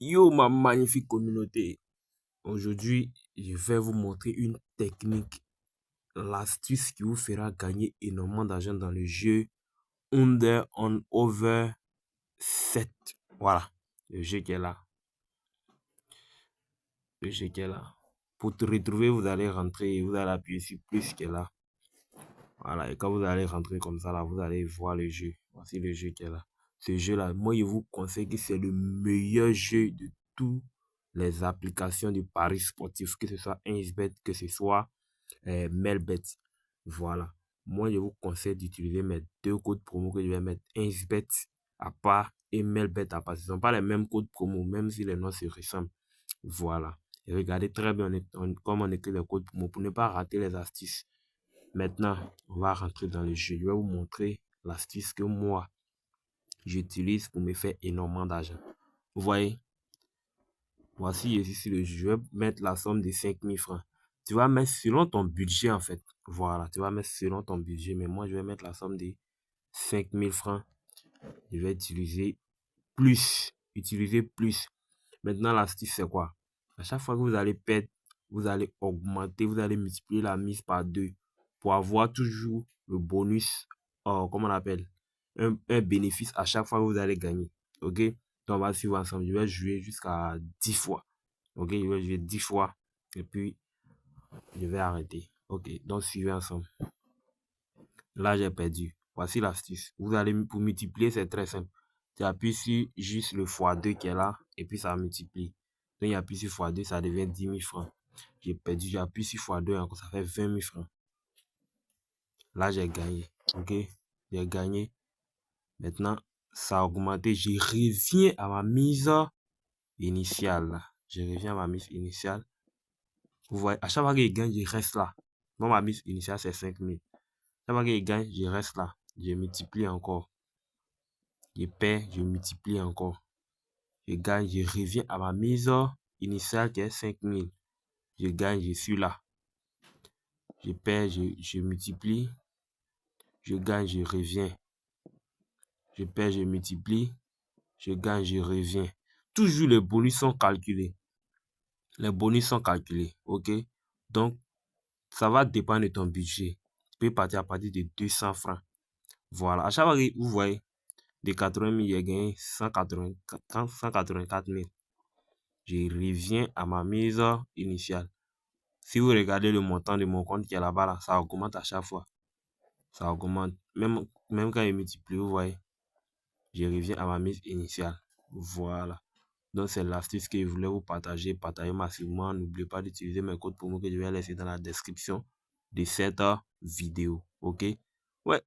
Yo ma magnifique communauté, aujourd'hui je vais vous montrer une technique, l'astuce qui vous fera gagner énormément d'argent dans le jeu Under on Over 7. Voilà, le jeu qui est là. Le jeu qui est là. Pour te retrouver, vous allez rentrer, vous allez appuyer sur plus qui est là. Voilà, et quand vous allez rentrer comme ça là, vous allez voir le jeu. Voici le jeu qui est là. Ce jeu-là, moi je vous conseille que c'est le meilleur jeu de tous les applications de paris sportifs, que ce soit 1xBet, que ce soit Melbet. Voilà. Moi, je vous conseille d'utiliser mes deux codes promo que je vais mettre, 1xBet à part et Melbet à part. Ce ne sont pas les mêmes codes promo, même si les noms se ressemblent. Voilà. Et regardez très bien comment on écrit les codes promo pour ne pas rater les astuces. Maintenant, on va rentrer dans le jeu. Je vais vous montrer l'astuce que moi, j'utilise pour me faire énormément d'argent. Vous voyez, voici ici le jeu. Je vais mettre la somme de 5000 francs. Tu vas mettre selon ton budget en fait. Voilà, tu vas mettre selon ton budget. Mais moi, je vais mettre la somme de 5000 francs. Je vais utiliser plus. Utiliser plus. Maintenant, l'astuce, c'est quoi? À chaque fois que vous allez perdre, vous allez augmenter, vous allez multiplier la mise par 2 pour avoir toujours le bonus, comment on appelle, un bénéfice à chaque fois que vous allez gagner. Ok? Donc, on va suivre ensemble. Je vais jouer jusqu'à 10 fois. Ok? Je vais jouer 10 fois et puis je vais arrêter. Ok? Donc, suivez ensemble. Là, j'ai perdu. Voici l'astuce. Vous allez, pour multiplier, c'est très simple. Tu appuies sur juste le x2 qui est là et puis ça multiplie. Donc, il appuie sur x2, ça devient 10 000 francs. J'ai perdu, j'appuie sur x2 encore, ça fait 20 000 francs. Là, j'ai gagné. Ok? J'ai gagné. Maintenant, ça a augmenté. Je reviens à ma mise initiale. Je reviens à ma mise initiale. Vous voyez, à chaque fois que je gagne, je reste là. Donc, ma mise initiale, c'est 5 000. Chaque fois que je gagne, je reste là. Je multiplie encore. Je perds, je multiplie encore. Je gagne, je reviens à ma mise initiale qui est 5000. Je gagne, je suis là. Je perds, je multiplie. Je gagne, je reviens. Je perds, je multiplie. Je gagne, je reviens. Toujours les bonus sont calculés. Les bonus sont calculés, ok? Donc, ça va dépendre de ton budget. Tu peux partir à partir de 200 francs. Voilà. À chaque fois que vous voyez, de 80 000, j'ai gagné 184 000. Je reviens à ma mise initiale. Si vous regardez le montant de mon compte qui est là-bas, là, ça augmente à chaque fois. Ça augmente. Même quand je multiplie, vous voyez, je reviens à ma mise initiale. Voilà. Donc, c'est l'astuce que je voulais vous partager. Partagez massivement. N'oubliez pas d'utiliser mes codes promo que je vais laisser dans la description de cette vidéo. OK?